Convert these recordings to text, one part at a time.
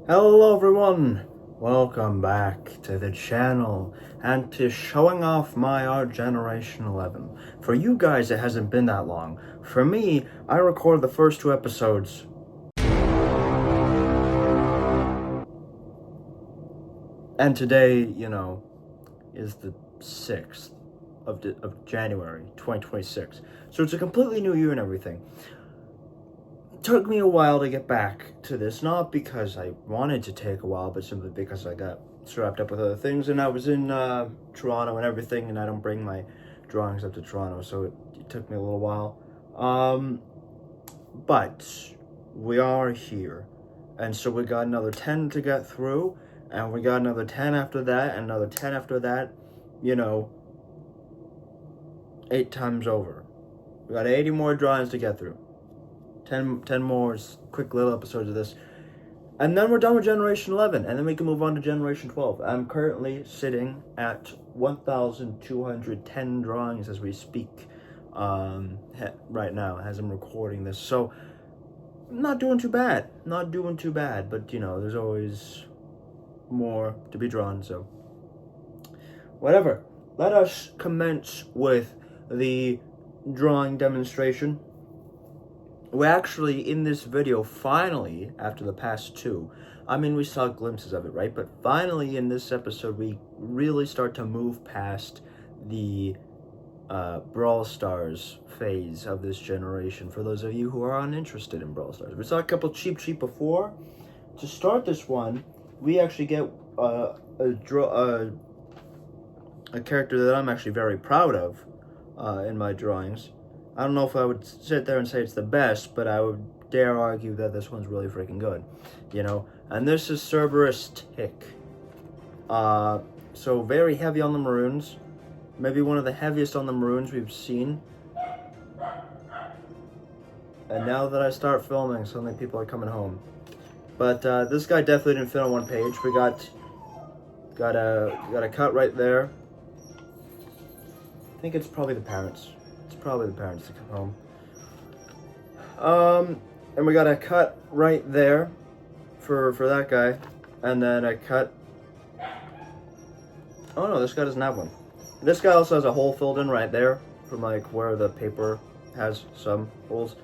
Hello everyone! Welcome back to the channel and to showing off my Art Generation 11. For you guys, it hasn't been that long. For me, I recorded the first 2 episodes. And today, is the 6th of January 2026. So it's a completely new year and everything. Took me a while to get back to this, not because I wanted to take a while, but simply because I got wrapped up with other things, and I was in Toronto and everything, and I don't bring my drawings up to Toronto, so it took me a little while. But we are here, and so we got another 10 to get through, and we got another 10 after that, and another 10 after that, 8 times over. We got 80 more drawings to get through. 10 more quick little episodes of this. And then we're done with Generation 11. And then we can move on to Generation 12. I'm currently sitting at 1,210 drawings as we speak. Right now, as I'm recording this. So, not doing too bad. Not doing too bad. But, there's always more to be drawn. So, whatever. Let us commence with the drawing demonstration. We actually, in this video, finally, after the past 2, we saw glimpses of it, right? But finally, in this episode, we really start to move past the Brawl Stars phase of this generation, for those of you who are uninterested in Brawl Stars. We saw a couple cheap before. To start this one, we actually get a character that I'm actually very proud of in my drawings. I don't know if I would sit there and say it's the best, but I would dare argue that this one's really freaking good, And this is Cerberus Tick. So very heavy on the maroons. Maybe one of the heaviest on the maroons we've seen. And now that I start filming, suddenly people are coming home. But this guy definitely didn't fit on one page. We got a cut right there. I think it's probably the parents. Probably the parents to come home. And we got a cut right there for that guy, and then a cut. Oh no, this guy doesn't have one. This guy also has a hole filled in right there from like where the paper has some holes.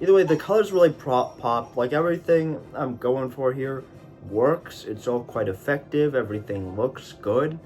Either way, the colors really pop. Like everything I'm going for here works. It's all quite effective. Everything looks good.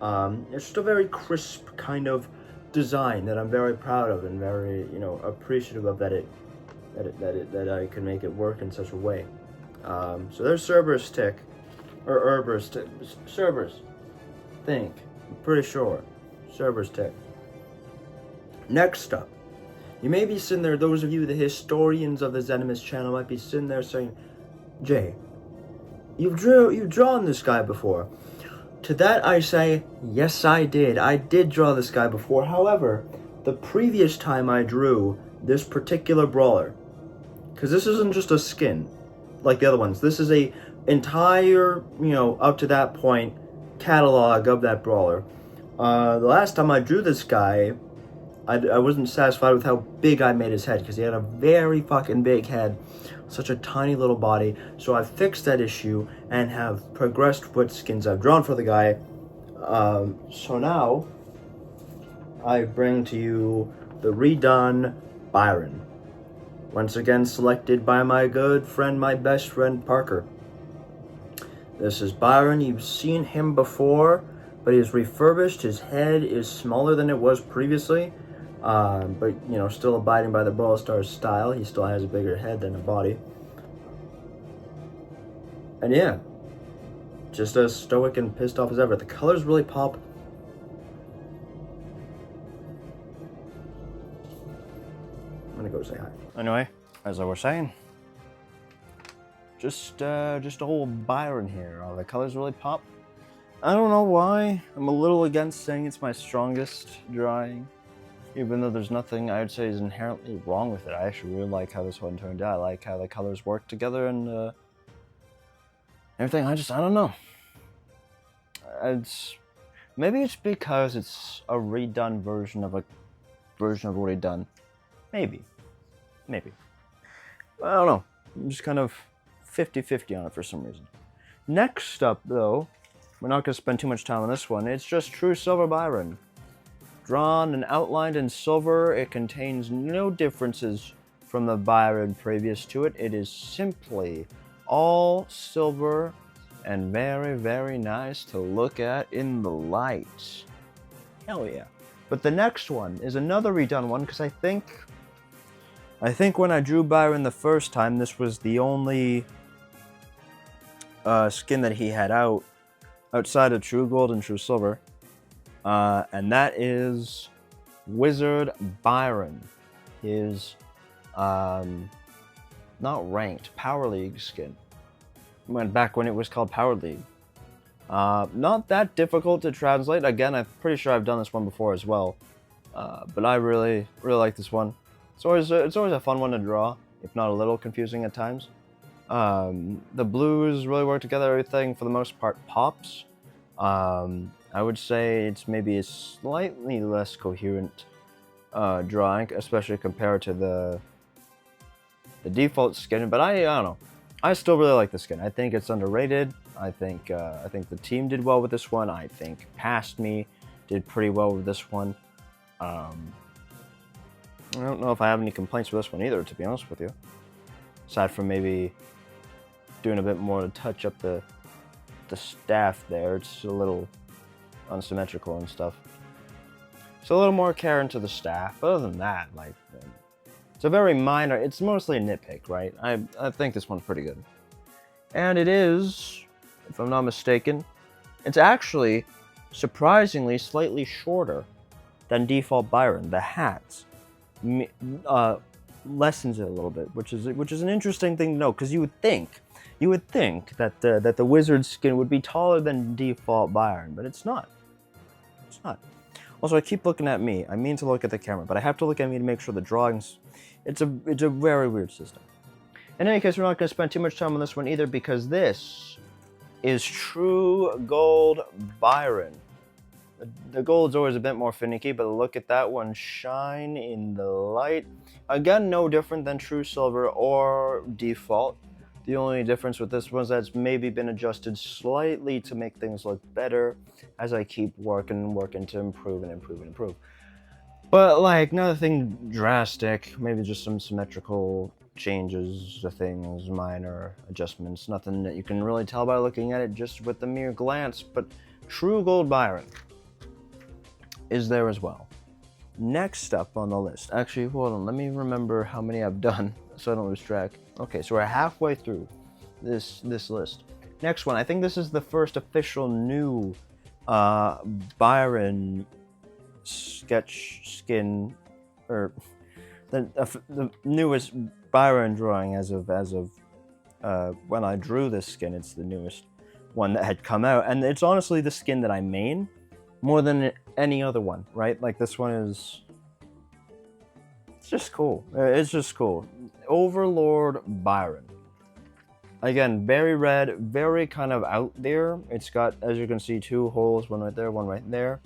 It's just a very crisp kind of design that I'm very proud of and very appreciative of that I can make it work in such a way. So there's Cerberus Tick, or Cerberus Tick. I'm pretty sure Cerberus Tick. Next up, you may be sitting there. Those of you, the historians of the Zenimus channel, might be sitting there saying, "Jay, you've drawn this guy before." To that I say, yes I did. I did draw this guy before. However, the previous time I drew this particular brawler, because this isn't just a skin like the other ones. This is a entire, up to that point, catalog of that brawler. The last time I drew this guy, I wasn't satisfied with how big I made his head, because he had a very fucking big head. Such a tiny little body. So I fixed that issue and have progressed what skins I've drawn for the guy. So now I bring to you the redone Byron. Once again selected by my good friend, my best friend Parker. This is Byron. You've seen him before, but he's refurbished. His head is smaller than it was previously. But, still abiding by the Brawl Stars style. He still has a bigger head than a body. And yeah, just as stoic and pissed off as ever. The colors really pop. I'm gonna go say hi. Anyway, as I was saying, just a whole Byron here. The colors really pop. I don't know why. I'm a little against saying it's my strongest drawing. Even though there's nothing I would say is inherently wrong with it. I actually really like how this one turned out. I like how the colors work together and everything. I don't know. Maybe it's because it's a redone version of already done. Maybe. I don't know. I'm just kind of 50-50 on it for some reason. Next up, though, we're not going to spend too much time on this one. It's just True Silver Byron. Drawn and outlined in silver, it contains no differences from the Byron previous to it. It is simply all silver and very, very nice to look at in the light. Hell yeah. But the next one is another redone one, because I think when I drew Byron the first time, this was the only skin that he had outside of True Gold and True Silver. And that is Wizard Byron. His, not ranked, Power League skin. Went back when it was called Power League. Not that difficult to translate. Again, I'm pretty sure I've done this one before as well. But I really, really like this one. It's always a fun one to draw, if not a little confusing at times. The blues really work together. Everything, for the most part, pops. I would say it's maybe a slightly less coherent drawing, especially compared to the default skin. But I don't know. I still really like the skin. I think it's underrated. I think the team did well with this one. I think Past Me did pretty well with this one. I don't know if I have any complaints with this one either, to be honest with you. Aside from maybe doing a bit more to touch up the staff there. It's a little unsymmetrical and stuff. So a little more care into the staff. But other than that, like, it's a very minor, it's mostly a nitpick, right? I think this one's pretty good. And it is, if I'm not mistaken, it's actually surprisingly slightly shorter than default Byron. The hats lessens it a little bit, which is an interesting thing to know, because you would think that the wizard skin would be taller than default Byron, but it's not. It's not. Also, I keep looking at me. I mean to look at the camera, but I have to look at me to make sure the drawings. It's a very weird system. In any case, we're not going to spend too much time on this one either, because this is True Gold Byron. The gold's always a bit more finicky, but look at that one shine in the light. Again, no different than True Silver or default. The only difference with this one is that it's maybe been adjusted slightly to make things look better as I keep working to improve and improve and improve. But like, nothing drastic, maybe just some symmetrical changes to things, minor adjustments, nothing that you can really tell by looking at it just with the mere glance. But True Gold Byron is there as well. Next up on the list, actually, hold on, let me remember how many I've done so I don't lose track. Okay, so we're halfway through this list. Next one, I think this is the first official new Byron sketch skin, or the newest Byron drawing as of when I drew this skin. It's the newest one that had come out, and it's honestly the skin that I main more than any other one, right? Like, this one is, it's just cool. It's just cool. Overlord Byron. Again, very red, very kind of out there. It's got, as you can see, two holes, one right there, one right there.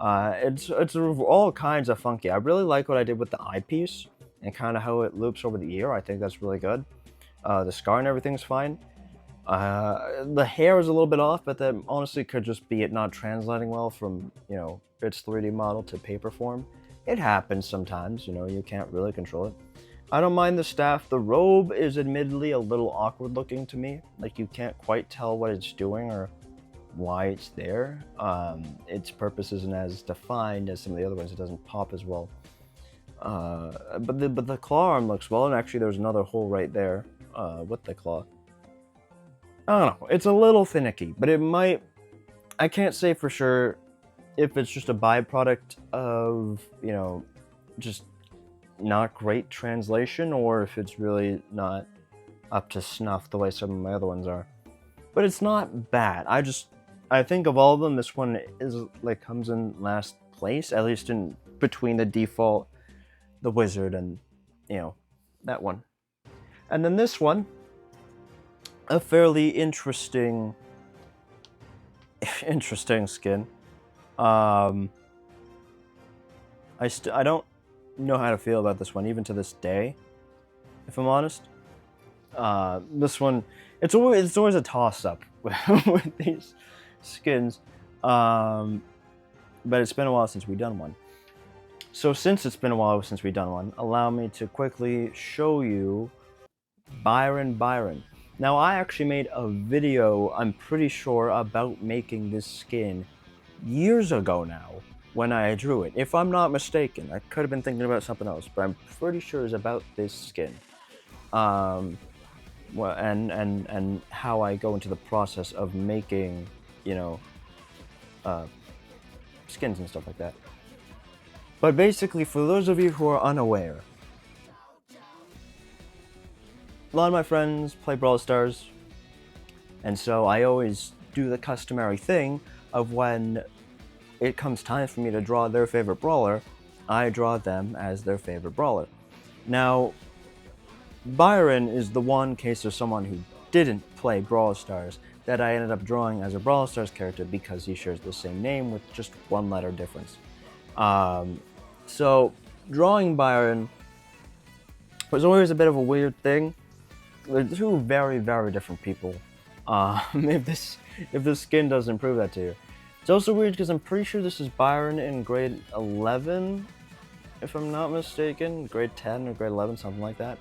It's all kinds of funky. I really like what I did with the eyepiece and kind of how it loops over the ear. I think that's really good. The scar and everything's fine. The hair is a little bit off, but that honestly could just be it not translating well from, you know, its 3D model to paper form. It happens sometimes, you know, you can't really control it. I don't mind the staff. The robe is admittedly a little awkward looking to me. Like, you can't quite tell what it's doing or why it's there. Its purpose isn't as defined as some of the other ones. It doesn't pop as well. But the claw arm looks well, and actually there's another hole right there with the claw. I don't know, it's a little finicky, but it might, I can't say for sure if it's just a byproduct of, you know, just not great translation, or if it's really not up to snuff the way some of my other ones are. But it's not bad. I think of all of them, this one is like comes in last place, at least in between the default, the wizard, and, you know, that one. And then this one, a fairly interesting skin. I don't know how to feel about this one, even to this day, if I'm honest. This one, it's always a toss-up with these skins. But it's been a while since we've done one. So since it's been a while since we've done one, allow me to quickly show you Byron. Now, I actually made a video, I'm pretty sure, about making this skin years ago now, when I drew it. If I'm not mistaken, I could have been thinking about something else, but I'm pretty sure it's about this skin. Well, and how I go into the process of making, you know, skins and stuff like that. But basically, for those of you who are unaware, a lot of my friends play Brawl Stars, and so I always do the customary thing of when it comes time for me to draw their favorite brawler, I draw them as their favorite brawler. Now, Byron is the one case of someone who didn't play Brawl Stars that I ended up drawing as a Brawl Stars character because he shares the same name with just one letter difference. So, drawing Byron was always a bit of a weird thing. They're two very, very different people. If this skin doesn't prove that to you. It's also weird because I'm pretty sure this is Byron in grade 11, if I'm not mistaken. Grade 10 or grade 11, something like that.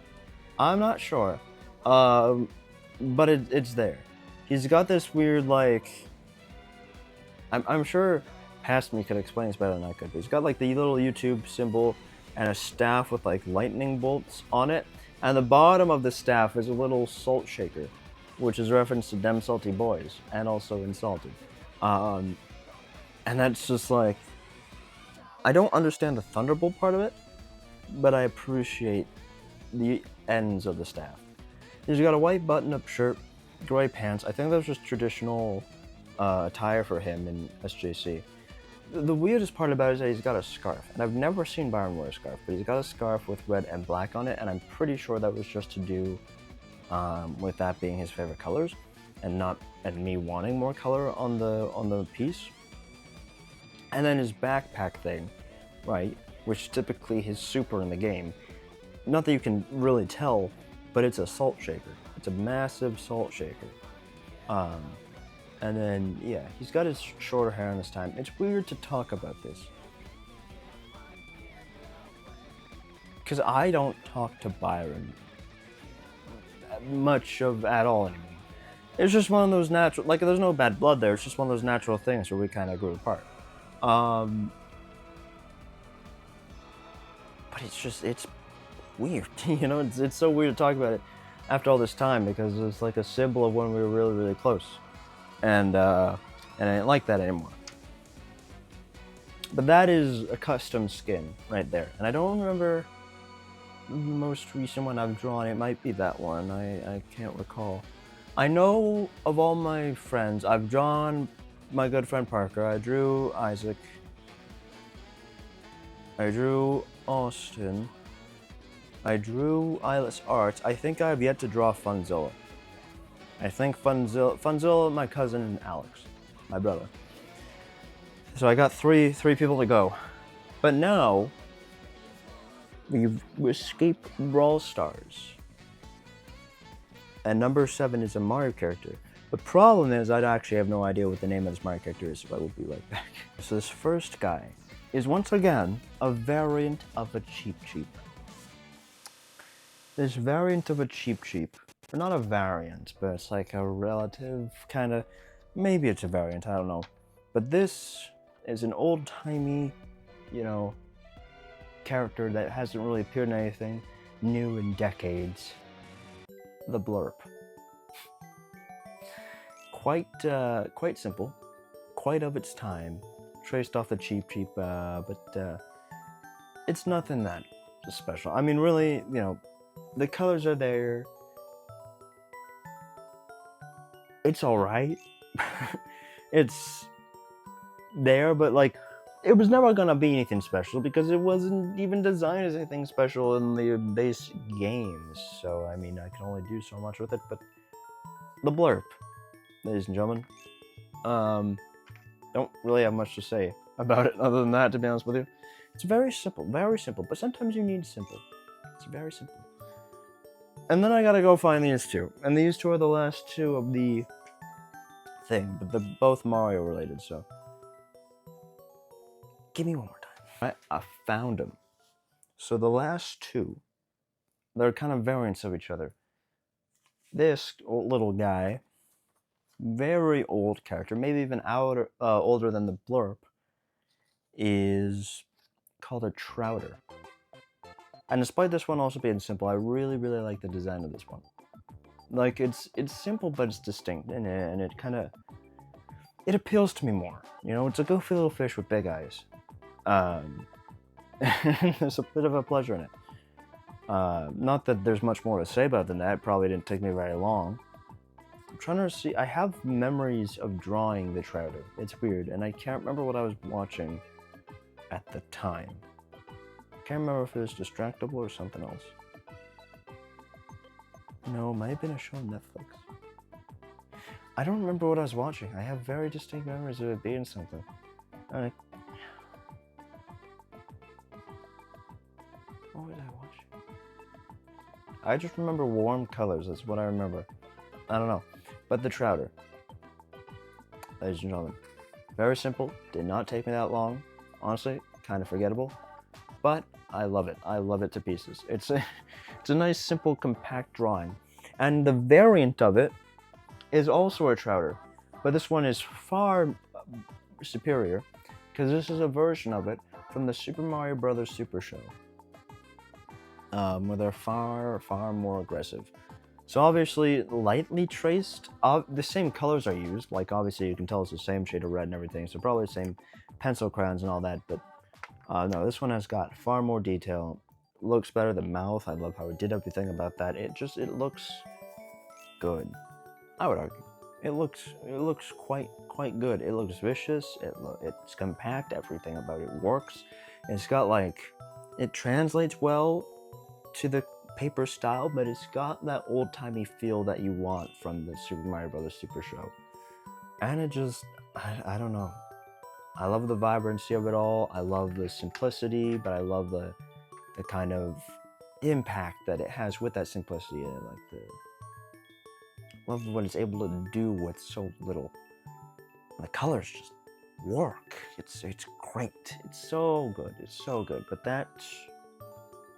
I'm not sure. But it's there. He's got this weird, like... I'm sure past me could explain this better than I could, but he's got like the little YouTube symbol and a staff with like lightning bolts on it. And the bottom of the staff is a little salt shaker, which is a reference to Dem Salty Boys, and also Insulted. And that's just like... I don't understand the Thunderbolt part of it, but I appreciate the ends of the staff. He's got a white button-up shirt, gray pants. I think that was just traditional attire for him in SJC. The weirdest part about it is that he's got a scarf, and I've never seen Byron wear a scarf, but he's got a scarf with red and black on it, and I'm pretty sure that was just to do with that being his favorite colors, and me wanting more color on the piece. And then his backpack thing, right, which is typically his super in the game. Not that you can really tell, but it's a salt shaker. It's a massive salt shaker. And then, yeah, he's got his shorter hair in this time. It's weird to talk about this, because I don't talk to Byron much at all anymore. It's just one of those natural, like, there's no bad blood there. It's just one of those natural things where we kind of grew apart. But it's weird, you know. It's so weird to talk about it after all this time, because it's like a symbol of when we were really, really close. And I didn't like that anymore. But that is a custom skin right there. And I don't remember the most recent one I've drawn. It might be that one. I can't recall. I know of all my friends, I've drawn my good friend Parker. I drew Isaac. I drew Austin. I drew Eyeless Arts. I think I have yet to draw Funzilla. I think Funzilla, my cousin, and Alex, my brother. So I got three people to go. But now, we've escaped Brawl Stars. And number 7 is a Mario character. The problem is I actually have no idea what the name of this Mario character is, so I will be right back. So this first guy is once again a variant of a Cheep Cheep. This variant of a Cheep Cheep, or not a variant, but it's like a relative kind of, maybe it's a variant, I don't know. But this is an old-timey, you know, character that hasn't really appeared in anything new in decades. The Blurp. Quite simple, quite of its time, traced off the Cheep Cheep, but it's nothing that special. I mean, really, you know, the colors are there. It's alright. It's there, but like, it was never gonna be anything special because it wasn't even designed as anything special in the base games. So, I mean, I can only do so much with it, but the Blurp, ladies and gentlemen. Don't really have much to say about it other than that, to be honest with you. It's very simple, but sometimes you need simple. It's very simple. And then I gotta go find these two. And these two are the last two of the thing, but they're both Mario related, so. Give me one more time. I found them. So the last two, they're kind of variants of each other. This little guy, very old character, maybe even older than the blurb, is called a Trouter. And despite this one also being simple, I really like the design of this one. Like, it's simple, but it's distinct, and it kind of, it appeals to me more. You know, it's a goofy little fish with big eyes. There's a bit of a pleasure in it. Not that there's much more to say about than that. It probably didn't take me very long. I'm trying to see. I have memories of drawing the Trouter. It's weird, and I can't remember what I was watching at the time. I can't remember if it was Distractable or something else. No, it might have been a show on Netflix. I don't remember what I was watching. I have very distinct memories of it being something. What was I watching? I just remember warm colors. That's what I remember. I don't know. But the Trouter, ladies and gentlemen, very simple. Did not take me that long. Honestly, kind of forgettable. But I love it. I love it to pieces. It's a nice, simple, compact drawing. And the variant of it is also a Trouter. But this one is far superior, because this is a version of it from the Super Mario Bros. Super Show. Where they're far more aggressive. So obviously, lightly traced. The same colors are used. Like, obviously, you can tell it's the same shade of red and everything. So probably the same pencil crayons and all that. But no, this one has got far more detail. Looks better. The mouth, I love how it did everything about that. It looks good. I would argue. It looks quite good. It looks vicious. It's compact. Everything about it works. It's got, like, it translates well to the paper style, but it's got that old-timey feel that you want from the Super Mario Bros. Super Show. And it just, I don't know. I love the vibrancy of it all. I love the simplicity, but I love the kind of impact that it has with that simplicity. Love what it's able to do with so little. The colors just work. It's great. It's so good. It's so good. But that,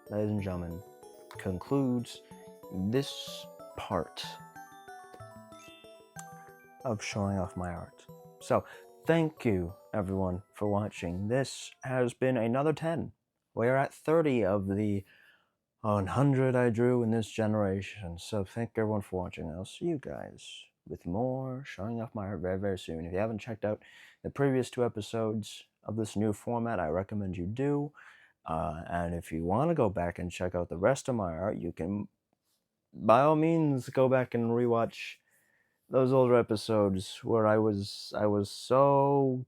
ladies and gentlemen, concludes this part of showing off my art. So, thank you, everyone, for watching. This has been another 10. We're at 30 of the 100 I drew in this generation. So, thank everyone for watching. I'll see you guys with more showing off my art very soon. If you haven't checked out the previous 2 episodes of this new format, I recommend you do. And if you want to go back and check out the rest of my art, you can, by all means, go back and rewatch those older episodes where I was so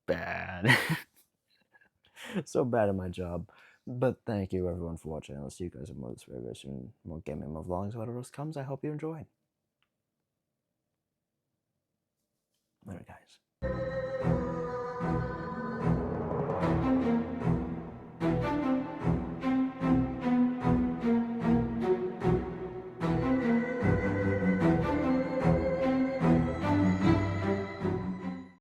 bad. So bad at my job. But thank you, everyone, for watching. I'll see you guys in more of this very soon. More gaming, more vlogs, whatever else comes. I hope you enjoy. Later, guys.